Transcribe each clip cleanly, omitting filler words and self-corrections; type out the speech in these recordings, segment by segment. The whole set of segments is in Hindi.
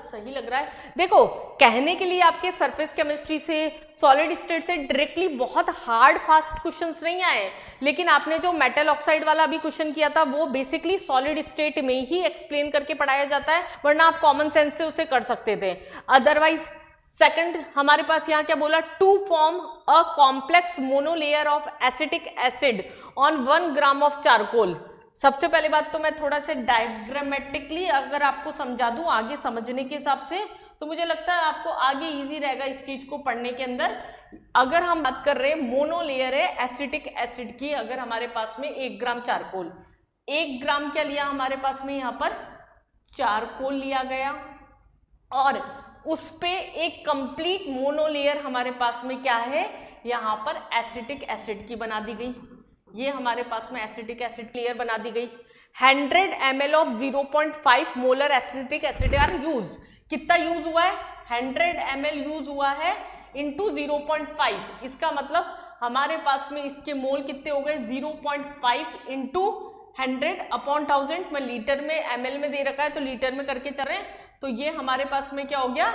सही लग रहा है। देखो कहने के लिए आपके सरफेस केमिस्ट्री से, सॉलिड स्टेट से डायरेक्टली बहुत हार्ड फास्ट क्वेश्चंस नहीं आए, लेकिन आपने जो मेटल ऑक्साइड वाला अभी क्वेश्चन किया था वो बेसिकली सॉलिड स्टेट में ही एक्सप्लेन करके पढ़ाया जाता है, वरना आप कॉमन सेंस से उसे कर सकते थे। अदरवाइज सेकंड हमारे पास यहाँ क्या बोला, to form a complex monolayer of acetic acid on 1 gram of charcoal. सबसे पहले बात तो मैं थोड़ा सा डायग्रामेटिकली अगर आपको समझा दूं आगे समझने के हिसाब से, तो मुझे लगता है आपको आगे इजी रहेगा इस चीज को पढ़ने के अंदर। अगर हम बात कर रहे हैं मोनोलेयर है एसिटिक एसिड की, अगर हमारे पास में 1 ग्राम चारकोल, 1 ग्राम क्या लिया हमारे पास में यहाँ पर चारकोल लिया गया, और उस पे एक कंप्लीट मोनोलेयर हमारे पास में क्या है यहाँ पर एसिटिक एसिड की बना दी गई। ये हमारे पास में एसिटिक एसिड लेयर बना दी गई। 100 ml of 0.5 molar acetic acid are use. कितना यूज हुआ है, 100 ml यूज हुआ है इंटू 0.5। इसका मतलब हमारे पास में इसके मोल कितने हो गए, 0.5 इंटू 100 अपॉन 1000 में लीटर में ml में दे रखा है तो लीटर में करके चल रहे हैं, तो ये हमारे पास में क्या हो गया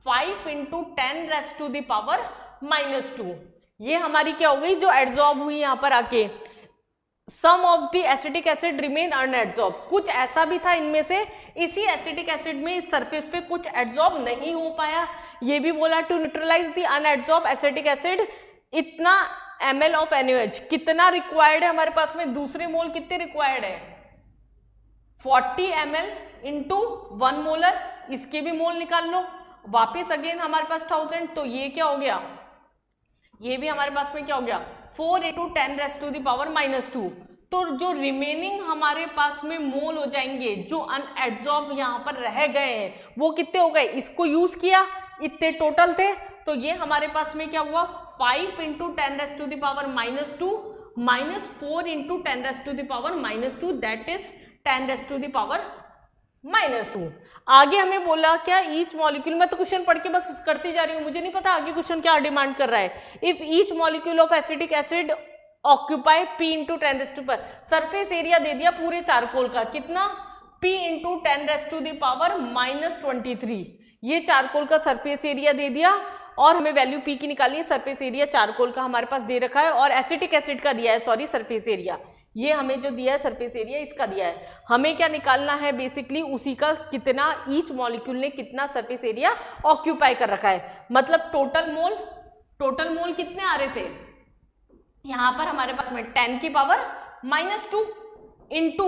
5 इंटू 10⁻⁻²। ये हमारी क्या हो गई जो एड्सॉर्ब हुई यहाँ पर आके। Some of the acetic acid remain unadsorbed. कुछ ऐसा भी था इनमें से इसी एसिटिक एसिड में इस सरफेस पे कुछ एड्सॉर्ब नहीं हो पाया। ये भी बोला to neutralize the unadsorbed acetic acid इतना ml ऑफ NaOH। कितना रिक्वायर्ड है हमारे पास में, दूसरे मोल कितने रिक्वायर्ड है 40 ml इंटू 1 मोलर। इसके भी मोल निकाल लो, वापिस अगेन हमारे पास 1000, तो ये क्या हो गया, ये भी हमारे पास में क्या हो गया 4 इंटू 10⁻⁻²। तो जो रिमेनिंग हमारे पास में मोल हो जाएंगे जो अनएड्सॉर्ब यहाँ पर रह गए हैं वो कितने हो गए, इसको यूज किया इतने टोटल थे, तो ये हमारे पास में क्या हुआ 5 into 10⁻⁻² minus 4 into 10⁻⁻², that is 10⁻⁻²। आगे हमें बोला क्या, ईच मॉलिक्यूल, मैं तो क्वेश्चन पढ़ के बस करती जा रही हूँ, मुझे नहीं पता आगे क्वेश्चन क्या डिमांड कर रहा है। If each molecule of acetic acid occupy P into 10⁻, surface area दे दिया पूरे चारकोल का कितना P इंटू 10⁻⁻23। ये चारकोल का सरफेस एरिया दे दिया और हमें वैल्यू P की निकालनी है। सरफेस एरिया चारकोल का हमारे पास दे रखा है और एसिटिक एसिड का दिया है, सॉरी सरफेस एरिया, ये हमें जो दिया है सरफेस एरिया इसका दिया है। हमें क्या निकालना है बेसिकली उसी का, कितना ईच मॉलिक्यूल ने कितना सरफेस एरिया ऑक्यूपाई कर रखा है। मतलब टोटल मोल कितने आ रहे थे यहाँ पर हमारे पास में 10⁻⁻² इंटू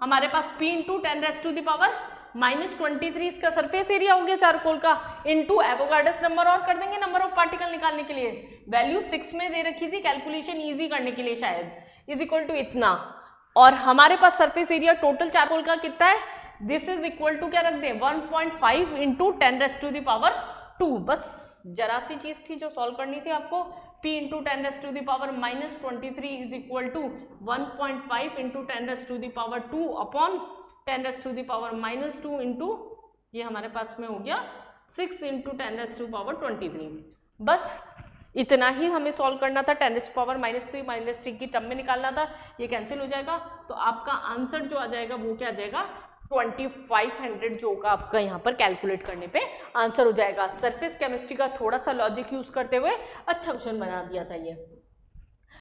हमारे पास P इंटू 10⁻⁻23 इसका सरफेस एरिया हो गया चारकोल का, इंटू एवोगाड्रोस नंबर और कर देंगे नंबर ऑफ पार्टिकल निकालने के लिए। वैल्यू 6 में दे रखी थी कैलकुलेशन इजी करने के लिए शायद, इज इक्वल टू इतना। और हमारे पास सरफेस एरिया टोटल चारकोल का कितना है, दिस इज इक्वल टू क्या रख दें 1.5 इंटू 10⁻²। बस जरा सी चीज थी जो सॉल्व करनी थी आपको, P into 10⁻⁻23 is equal to 1.5 into 10⁻² upon 10⁻⁻² into ये हमारे पास में हो गया 6 इंटू 10⁻23। बस इतना ही हमें सॉल्व करना था, 10⁻⁻3 की टर्म में निकालना था, ये कैंसिल हो जाएगा तो आपका आंसर जो आ जाएगा वो क्या आ जाएगा 2500 जो होगा आपका यहाँ पर कैलकुलेट करने पे आंसर हो जाएगा। सरफेस केमिस्ट्री का थोड़ा सा लॉजिक यूज करते हुए अच्छा क्वेश्चन बना दिया था ये।